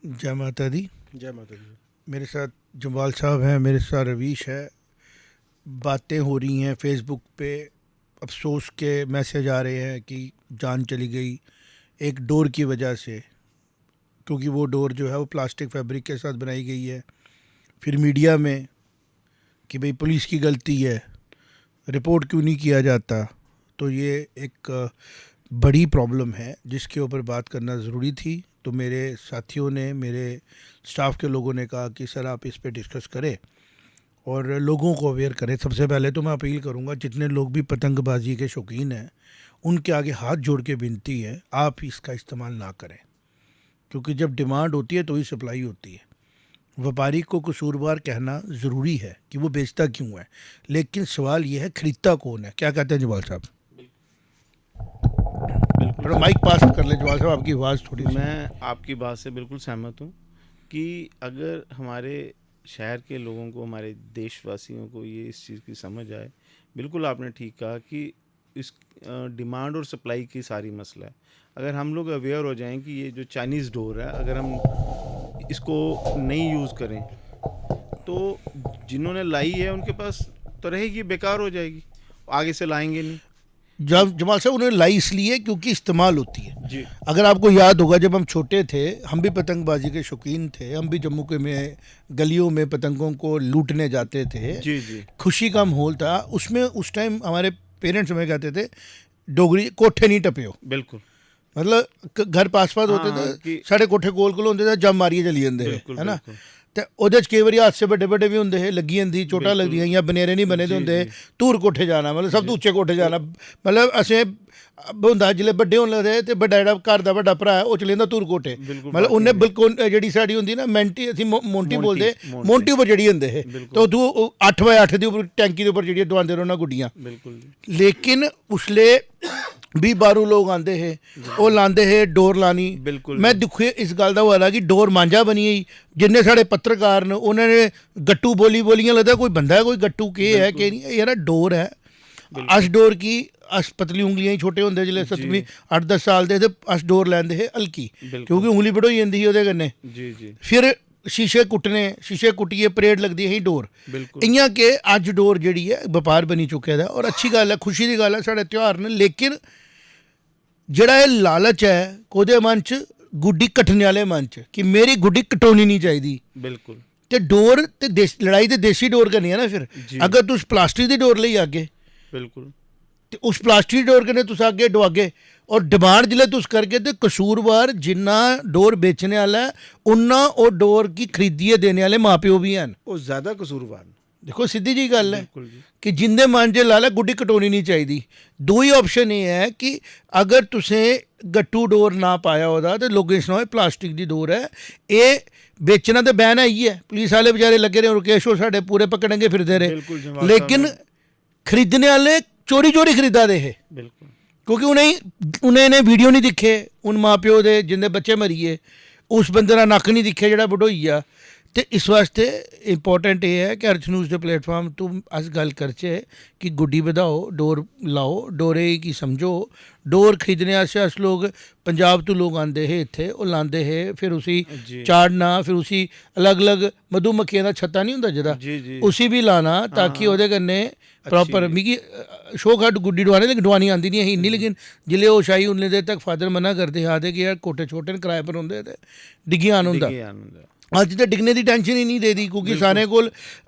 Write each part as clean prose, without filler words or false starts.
जय माता दी। जय माता दी। मेरे साथ जम्वाल साहब हैं, मेरे साथ रवीश है। बातें हो रही हैं फेसबुक पे, अफसोस के मैसेज आ रहे हैं कि जान चली गई एक डोर की वजह से, क्योंकि वो डोर जो है वो प्लास्टिक फैब्रिक के साथ बनाई गई है। फिर मीडिया में कि भाई पुलिस की गलती है, रिपोर्ट क्यों नहीं किया जाता। तो ये एक बड़ी प्रॉब्लम है जिसके ऊपर बात करना ज़रूरी थी। तो मेरे साथियों ने, मेरे स्टाफ के लोगों ने कहा कि सर आप इस पे डिस्कस करें और लोगों को अवेयर करें। सबसे पहले तो मैं अपील करूंगा, जितने लोग भी पतंगबाजी के शौकीन हैं उनके आगे हाथ जोड़ के विनती है, आप इसका इस्तेमाल ना करें, क्योंकि जब डिमांड होती है तो ही सप्लाई होती है। व्यापारी को कसूरवार कहना ज़रूरी है कि वो बेचता क्यों है, लेकिन सवाल ये है खरीदता कौन है। क्या कहते हैं जवाल साहब? थोड़ा माइक पास कर ले जवाल साहब, आपकी आवाज़ थोड़ी सी। मैं आपकी बात से बिल्कुल सहमत हूँ कि अगर हमारे शहर के लोगों को, हमारे देशवासियों को ये इस चीज़ की समझ आए, बिल्कुल आपने ठीक कहा कि इस डिमांड और सप्लाई की सारी मसला है। अगर हम लोग अवेयर हो जाएं कि ये जो चाइनीज़ डोर है, अगर हम इसको नहीं यूज़ करें तो जिन्होंने लाई है उनके पास तो रहेगी, बेकार हो जाएगी, आगे से लाएंगे नहीं। जमाल साहब उन्होंने लाई इसलिए क्योंकि इस्तेमाल होती है। जी अगर आपको याद होगा, जब हम छोटे थे हम भी पतंगबाजी के शौकीन थे। हम भी जम्मू के में गलियों में पतंगों को लूटने जाते थे। जी जी खुशी का माहौल था उसमें। उस टाइम हमारे पेरेंट्स हमें कहते थे डोगरी कोठे नहीं टपियो, बिल्कुल। मतलब घर पास पास होते हाँ थे, कि साढ़े कोठे कोल कोल होंदे थे, जब मारिए चली जाते बिल्कुल है ना। बिल्कुल तो ਉਹਦੇ 'ਚ ਕਈ ਵਾਰੀ ਹਾਦਸੇ ਵੱਡੇ ਵੱਡੇ ਵੀ ਹੁੰਦੇ ਹੈ, ਲੱਗੀ ਜਾਂਦੀ ਚੋਟਾਂ बिल्कुल ਲੱਗਦੀਆਂ ਜਾਂ ਬਨੇਰੇ ਨਹੀਂ ਬਣੇ ਦੇ जी ਹੁੰਦੇ। जी ਧੂਰ ਕੋਠੇ ਜਾਣਾ, ਮਤਲਬ ਸਭ जी ਤੋਂ ਉੱਚੇ ਕੋਠੇ ਜਾਣਾ। ਮਤਲਬ ਅਸੀਂ ਹੁੰਦਾ ਜਿਲੇ ਵੱਡੇ ਹੋਣ ਲੱਗਦੇ ਤੇ ਵੱਡਾ ਜਿਹੜਾ ਘਰ ਦਾ ਵੱਡਾ ਭਰਾ ਹੈ ਉਹ ਚਲੇ ਜਾਂਦਾ ਧੂਰ ਕੋਠੇ। बिल्कुल ਮਤਲਬ बात ਉਹਨੇ नहीं ਬਿਲਕੁਲ ਜਿਹੜੀ ਸਾਡੀ ਹੁੰਦੀ ਨਾ ਮੈਂਟੀ, ਅਸੀਂ ਮੋਂਟੀ मोंटी ਬੋਲਦੇ, मोंटी ਮੋਂਟੀ ਉੱਪਰ ਜਿਹੜੀ ਹੁੰਦੇ ਹੈ। ਤਾਂ बिल्कुल ਉਦੋਂ 8x8 ਦੇ ਉੱਪਰ ਟੈਂਕੀ ਦੇ ਉੱਪਰ ਜਿਹੜੀਆਂ ਦਵਾਉਂਦੇ ਰਹਿਣਾ ਗੁੱਡੀਆਂ। बिल्कुल जी लेकिन उसले भी बारू लोग आते है, वो लाते है डोर लानी। बिल्कुल मैं जी दुखे इस गल का हुआ था कि डोर मांझा बनी गई। जिन्ने साढ़े पत्रकार ने उन्होंने गट्टू बोली बोलियां, लगता कोई बंदा है, कोई गट्टू के है बिल्कुल कि नहीं। यार डोर है, अस बिल्कुल डोर की अस पतली उंगलियां ही छोटे होंगे जिले जी 7वीं 8-10 साल दे, अस डोर लैंदे हे हल्की, बिल्कुल क्योंकि उंगली बढ़ोई जाती ही ओहदे कन्नै। जी जी फिर शीशे कुट्टने, शीशे कुट्टिए परेड लगती ही डोर। बिल्कुल इयां के अज डोर जी है व्यापार बनी चुके दा, और अच्छी गल है, खुशी की गल है, साढ़े त्यौहार ने। लेकिन ਜਿਹੜਾ ਇਹ ਲਾਲਚ ਹੈ ਉਹਦੇ ਮਨ 'ਚ, ਗੁੱਡੀ ਕੱਟਣੇ ਵਾਲੇ ਮਨ 'ਚ, ਕਿ ਮੇਰੀ ਗੁੱਡੀ ਕਟਾਉਣੀ ਨਹੀਂ ਚਾਹੀਦੀ। बिल्कुल ਤੇ ਡੋਰ ਤੇ ਲੜਾਈ ਤੇ ਦੇਸੀ ਡੋਰ ਕਰਨੀ ਹੈ ਨਾ। ਫਿਰ जी ਅਗਰ ਤੁਸੀਂ ਪਲਾਸਟਿਕ ਦੀ ਡੋਰ ਲਈ ਅੱਗੇ, बिल्कुल ਤੇ ਉਸ ਪਲਾਸਟਿਕ ਡੋਰ ਕਨੇ ਤੁਸੀਂ ਅੱਗੇ ਡਵਾਗੇ, ਔਰ ਡਿਮਾਂਡ ਜਿਲੇ ਤੁਸੀਂ ਕਰਕੇ, ਤੇ ਕਸੂਰਵਾਰ ਜਿੰਨਾ ਡੋਰ ਵੇਚਣੇ ਵਾਲਾ ਉਨਾ ਉਹ ਡੋਰ ਕੀ ਖਰੀਦੀਏ ਦੇਣੇ ਵਾਲੇ ਮਾਪਿਓ ਵੀ ਹਨ। वो ज़्यादा कसूरवार। देखो सीधी जी गल है बिल्कुल जी कि जिंदे मन च लाला गुड्डी कटोनी नहीं चाहिए। दो ही ऑप्शन ये है कि अगर तुसें गट्टू डोर ना पाया होता तो लोगों सुनो प्लास्टिक की डोर है, ये बेचना तो बैन है ही है। पुलिस वाले बेचारे लगे रहे, रुकेश हो साढ़े पूरे पकड़ेंगे फिरते बिल्कुल रहे, जवाब लेकिन खरीदने वाले चोरी चोरी खरीदा दे है, बिल्कुल क्योंकि उन्हें इन्हें वीडियो नहीं दिखे उन माँ प्यो के जिंदे बच्चे मरीए, उस बंदे का नक्क नहीं दिखे जो बडोई आ। तो इस वास्ते इंपॉर्टेंट ये है कि अर्थ न्यूज़ के प्लेटफॉर्म तो अस गल करचे कि गुड्डी बधाओ, डोर लाओ, डोरे की समझो। डोर खरीदने आस्ते अस लोग पंजाब तो लोग आते हैं इत्थे, वो लाते हैं, फिर उसी जी चाड़ना, फिर उसी अलग अलग मधुमक्खियों का छत्ता नहीं होंदा जेह्ड़ा, जी जी उसी भी लाना, ताकि ओहदे कन्नै प्रॉपर। मिगी शौक है गुड्डी डुआने, लेकिन डुआनी आती नहीं ही इन्नी। लेकिन जिले ओह् शाही उन्ने देर तक फादर मना करते हे, आखदे कि यार कोठे छोटे न, किराए पर होंदे ते डिग्गी आन होंदा। डिग्गी आनंद है। अज तो डिगने की टेंशन ही नहीं दे दी, क्योंकि सारे को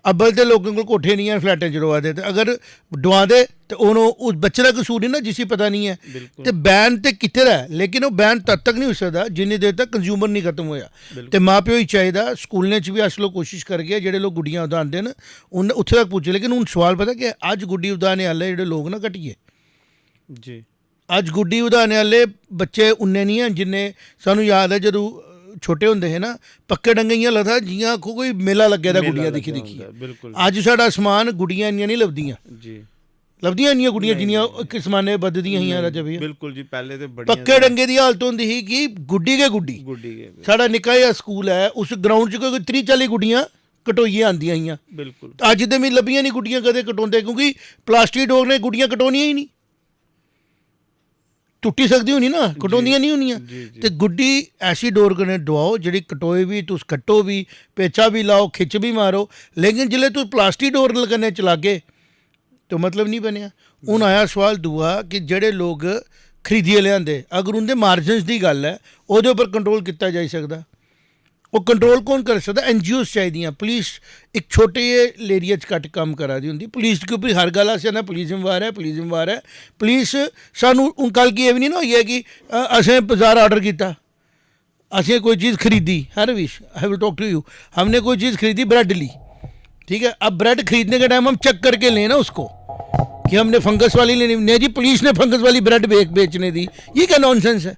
अब्बल तो लोगों को कोठे नहीं है फ्लैटें च डवा दे। अगर डवा दे तो उस बच्चे का कसूर नहीं ना, जिसी पता नहीं है। बिल्कुल तो बैन तो कितने है, लेकिन वो बैन तद तक नहीं हो सकता जिन्नी देर तक कंज्यूमर नहीं खत्म होया। तो माँ प्यो ही चाहिए, स्कूलें च भी अस लोग कोशिश करगे, जेडे लोग गुड्डियां उदारते हैं उन उत्थे तक पुज्जे। लेकिन हूँ सवाल पता कि अज गुड्डी उदारने वाले जेडे लोग ना घटिए, जी अज गुड्डी उदारने वाले बच्चे उन्ने नहीं हैं जिन्ने सानू याद है जदों छोटे होंदे है ना, पक्के डंगे इयां लगदा जियां आखो कोई मेला लग्गे दा गुड्डियां दिक्खी दिक्खी। बिल्कुल अज साढ़ा समान गुड्डियां इन्नियां नहीं लभदियां, जी लभदियां इन्नियां गुड्डियां जिन्नियां इक जमाने बधदियां हियां राजा भैया। बिल्कुल जी पहले तो बड़ी पक्के डंगे दी हालत होंदी ही कि गुड्डी के गुड्डी। गुड्डी के साढ़ा निक्का जिहा स्कूल है, उस ग्राउंड च कोई 30-40 गुड्डियां कटोइये आंदियां हियां। बिल्कुल अज ते मिगी लभियां नहीं गुड्डियां कदे कटोंदे, क्योंकि प्लास्टिक डोर ने गुड्डियां कटोनियां ही नहीं। टुटी सकदी होनी ना, कटोंदियां नहीं होनियां। जी जी ते गुड्डी ऐसी डोर कन्नै डुआओ जेह्ड़ी कटोए भी, तुस कट्टो भी, पेचा भी लाओ, खिच्च भी मारो। लेकिन जिल्लै तुस प्लास्टिक डोर कन्नै चलागे तो मतलब नहीं बनेआ। हून आया सवाल दूआ कि जेह्ड़े लोग खरीदियै लेआंदे, अगर उं'दे मार्जिनस दी गल्ल है, ओह्दे उप्पर कंट्रोल कीता जाई सकदा। वो कंट्रोल कौन कर सकदा? NGOs चाहिदियां। पुलिस एक छोटे एरिया च घट्ट कम्म करा दी होंदी। पुलिस के उप्पर हर गल्ल असें ना पुलिस जिम्मेवार है, पुलिस जिम्मेवार है। पुलिस सानू हून कल गी एह् बी नहीं ना होई है कि असें बाजार आर्डर किया, असें कोई चीज़ खरीदी। Her wish I will talk to you, हमने कोई चीज़ खरीदी, ब्रेड ली, ठीक है। अब ब्रेड खरीदने के टाइम हम चेक करके लें ना उसको कि हमने फंगस वाली लेनी। नहीं जी, पुलिस ने फंगस वाली ब्रेड बेचने दी, ये क्या नॉनसेंस है?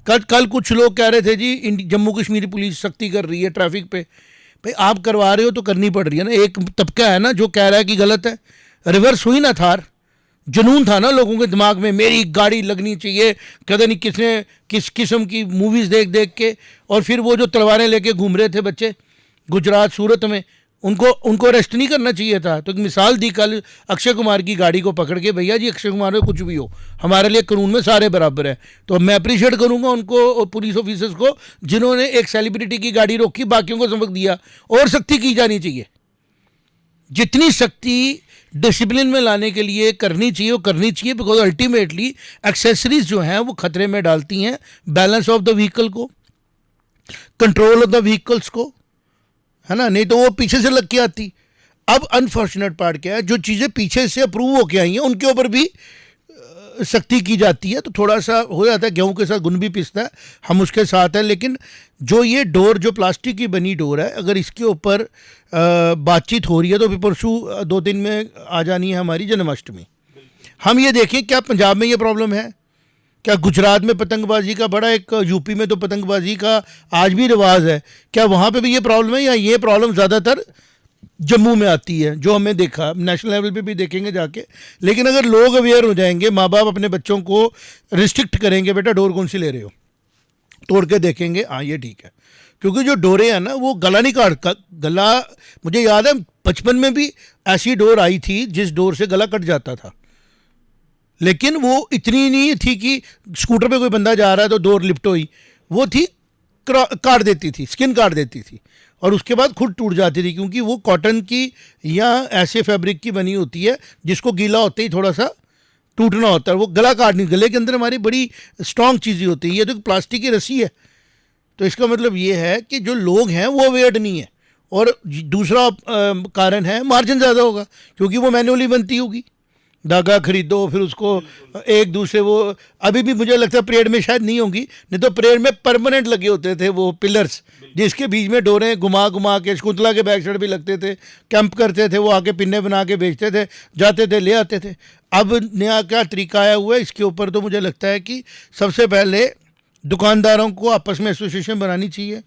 कल कुछ लोग कह रहे थे जी जम्मू कश्मीर पुलिस सख्ती कर रही है ट्रैफिक पे। भाई आप करवा रहे हो तो करनी पड़ रही है ना। एक तबका है ना जो कह रहा है कि गलत है, रिवर्स हुई ना थार। जुनून था ना लोगों के दिमाग में, मेरी गाड़ी लगनी चाहिए, कदे नहीं किसने किस किस्म की मूवीज़ देख देख के। और फिर वो जो तलवारें लेके घूम रहे थे बच्चे गुजरात सूरत में, उनको अरेस्ट नहीं करना चाहिए था। तो एक मिसाल दी कल अक्षय कुमार की गाड़ी को पकड़ के, भैया जी अक्षय कुमार में कुछ भी हो, हमारे लिए कानून में सारे बराबर है। तो मैं अप्रिशिएट करूंगा उनको और पुलिस ऑफिसर्स को जिन्होंने एक सेलिब्रिटी की गाड़ी रोकी, बाकियों को सबक दिया। और सख्ती की जानी चाहिए, जितनी सख्ती डिसिप्लिन में लाने के लिए करनी चाहिए वो करनी चाहिए। बिकॉज अल्टीमेटली एक्सेसरीज जो हैं वो खतरे में डालती हैं बैलेंस ऑफ द व्हीकल को, कंट्रोल ऑफ द व्हीकल्स को, है ना। नहीं तो वो पीछे से लग के आती। अब अनफॉर्चुनेट पार्ट क्या है, जो चीज़ें पीछे से अप्रूव होके आई हैं उनके ऊपर भी सख्ती की जाती है। तो थोड़ा सा हो जाता है, गेहूं के साथ गुण भी पिसता है, हम उसके साथ हैं। लेकिन जो ये डोर जो प्लास्टिक की बनी डोर है, अगर इसके ऊपर बातचीत हो रही है तो फिर परसों 2 दिन में आ जानी है हमारी जन्माष्टमी। हम ये देखें क्या पंजाब में ये प्रॉब्लम है, क्या गुजरात में पतंगबाजी का बड़ा एक, यूपी में तो पतंगबाजी का आज भी रिवाज है, क्या वहाँ पे भी ये प्रॉब्लम है? या ये प्रॉब्लम ज़्यादातर जम्मू में आती है जो हमने देखा, नेशनल लेवल पे भी देखेंगे जाके। लेकिन अगर लोग अवेयर हो जाएंगे, माँ बाप अपने बच्चों को रिस्ट्रिक्ट करेंगे, बेटा डोर कौन सी ले रहे हो, तोड़ के देखेंगे, हाँ ये ठीक है। क्योंकि जो डोरे हैं ना वो गला नहीं काट, गला मुझे याद है बचपन में भी ऐसी डोर आई थी जिस डोर से गला कट जाता था। लेकिन वो इतनी नहीं थी कि स्कूटर पे कोई बंदा जा रहा है तो डोर लिफ्ट हुई, वो थी काट देती थी, स्किन काट देती थी और उसके बाद खुद टूट जाती थी। क्योंकि वो कॉटन की या ऐसे फैब्रिक की बनी होती है जिसको गीला होते ही थोड़ा सा टूटना होता है, वो गला काटनी। गले के अंदर हमारी बड़ी स्ट्रॉन्ग चीज़ें होती है, ये तो प्लास्टिक की रस्सी है। तो इसका मतलब ये है कि जो लोग हैं वो अवेयर्ड नहीं है। और दूसरा कारण है मार्जिन ज़्यादा होगा क्योंकि वो मैनुअली बनती होगी। धागा खरीदो फिर उसको एक दूसरे, वो अभी भी मुझे लगता है परेड में शायद नहीं होंगी, नहीं तो परेड में परमानेंट लगे होते थे वो पिलर्स जिसके बीच में डोरें घुमा घुमा के। शकुंतला के बैक साइड भी लगते थे, कैंप करते थे, वो आके पिन्ने बना के बेचते थे, जाते थे ले आते थे। अब नया क्या तरीका आया हुआ है इसके ऊपर, तो मुझे लगता है कि सबसे पहले दुकानदारों को आपस में एसोसिएशन बनानी चाहिए।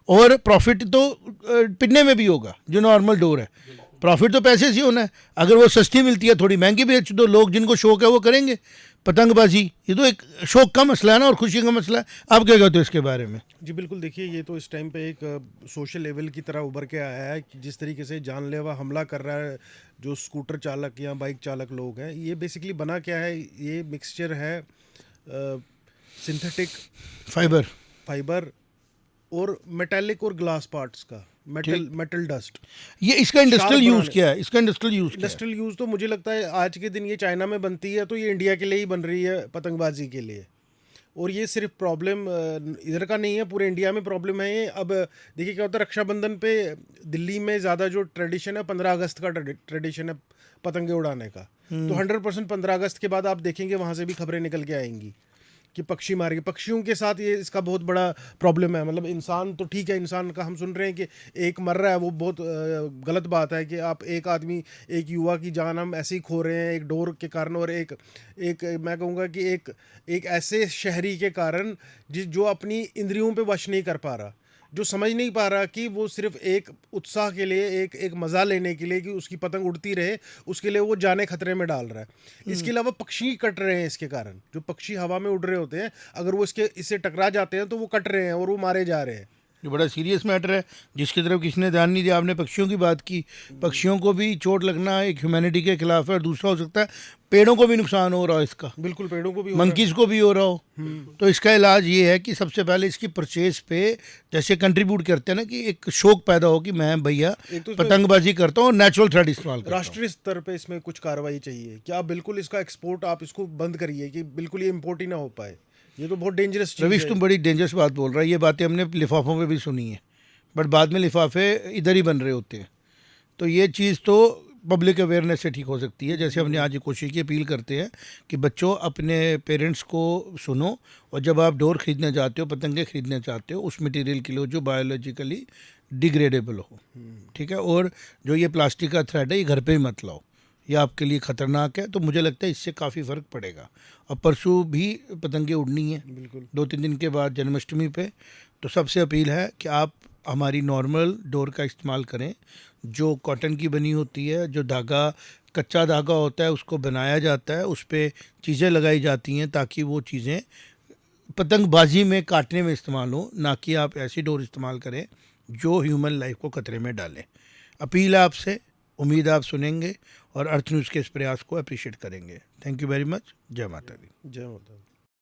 और प्रॉफिट तो पिन्ने में भी होगा, जो नॉर्मल डोर है, प्रॉफिट तो पैसे से होना है। अगर वो सस्ती मिलती है, थोड़ी महंगी बेच दो, लोग जिनको शौक है वो करेंगे। पतंगबाजी ये तो एक शौक का मसला है ना और खुशी का मसला है। आप क्या कहते हो इसके बारे में? जी बिल्कुल, देखिए ये तो इस टाइम पे एक सोशल लेवल की तरह उभर के आया है कि जिस तरीके से जानलेवा हमला कर रहा है जो स्कूटर चालक या बाइक चालक लोग हैं। ये बेसिकली बना क्या है, ये मिक्सचर है सिंथेटिक फाइबर और मेटेलिक और ग्लास पार्ट्स का, मेटल डस्ट। ये इसका इंडस्ट्रियल यूज़ क्या है? इसका इंडस्ट्रियल यूज़ तो मुझे लगता है आज के दिन ये चाइना में बनती है, तो ये इंडिया के लिए ही बन रही है पतंगबाजी के लिए। और ये सिर्फ प्रॉब्लम इधर का नहीं है, पूरे इंडिया में प्रॉब्लम है ये। अब देखिए क्या होता है, रक्षाबंधन पे दिल्ली में ज़्यादा जो ट्रेडिशन है 15 अगस्त का ट्रेडिशन है पतंगे उड़ाने का। तो 100% 15 अगस्त के बाद आप देखेंगे वहाँ से भी खबरें निकल के आएंगी कि पक्षी मार के। पक्षियों के साथ ये इसका बहुत बड़ा प्रॉब्लम है। मतलब इंसान तो ठीक है, इंसान का हम सुन रहे हैं कि एक मर रहा है, वो बहुत गलत बात है कि आप एक आदमी, एक युवा की जान हम ऐसे ही खो रहे हैं एक डोर के कारण। और एक मैं कहूँगा कि एक ऐसे शहरी के कारण जो अपनी इंद्रियों पे वश नहीं कर पा रहा, जो समझ नहीं पा रहा कि वो सिर्फ एक उत्साह के लिए, एक मज़ा लेने के लिए कि उसकी पतंग उड़ती रहे, उसके लिए वो जाने खतरे में डाल रहा है। इसके अलावा पक्षी कट रहे हैं इसके कारण। जो पक्षी हवा में उड़ रहे होते हैं, अगर वो इससे टकरा जाते हैं तो वो कट रहे हैं और वो मारे जा रहे हैं। ये बड़ा सीरियस मैटर है जिसकी तरफ किसी ने ध्यान नहीं दिया। आपने पक्षियों की बात की, पक्षियों को भी चोट लगना एक ह्यूमैनिटी के खिलाफ है, और दूसरा हो सकता है पेड़ों को भी नुकसान हो रहा हो इसका, बिल्कुल पेड़ों को भी हो रहा है। मंकीज़ को भी हो रहा हो। तो इसका इलाज ये है कि सबसे पहले इसकी परचेज पे जैसे कंट्रीब्यूट करते हैं ना, कि एक शौक पैदा हो कि मैं भैया एक तो इसमें पतंगबाजी करता हूँ और नेचुरल थ्रेड इस्तेमाल करता हूँ। राष्ट्रीय स्तर पे इसमें कुछ कार्रवाई चाहिए कि आप बिल्कुल इसका एक्सपोर्ट आप इसको बंद करिए, कि बिल्कुल ये इम्पोर्ट ही ना हो पाए। ये तो बहुत डेंजरस चीज़ रविश है। तुम बड़ी डेंजरस बात बोल रहा है। ये बातें हमने लिफाफों पे भी सुनी है, बट बाद में लिफाफे इधर ही बन रहे होते हैं। तो ये चीज़ तो पब्लिक अवेयरनेस से ठीक हो सकती है। जैसे हमने आज ये कोशिश की, अपील करते हैं कि बच्चों अपने पेरेंट्स को सुनो, और जब आप डोर खरीदने जाते हो, पतंगे खरीदने चाहते हो, उस मटेरियल के लिए जो बायोलॉजिकली डिग्रेडेबल हो, ठीक है। और जो ये प्लास्टिक का थ्रेड है ये घर पे ही मत लाओ, ये आपके लिए ख़तरनाक है। तो मुझे लगता है इससे काफ़ी फ़र्क पड़ेगा। और परसों भी पतंगे उड़नी है, बिल्कुल 2-3 दिन के बाद जन्माष्टमी पे। तो सबसे अपील है कि आप हमारी नॉर्मल डोर का इस्तेमाल करें, जो कॉटन की बनी होती है, जो धागा कच्चा धागा होता है उसको बनाया जाता है, उस पर चीज़ें लगाई जाती हैं ताकि वो चीज़ें पतंगबाजी में काटने में इस्तेमाल हो, ना कि आप ऐसी डोर इस्तेमाल करें जो ह्यूमन लाइफ को खतरे में डालें। अपील है आपसे, उम्मीद है आप सुनेंगे और अर्थ न्यूज़ के इस प्रयास को अप्रिशिएट करेंगे। Thank you very much. जय माता दी। जय माता दी।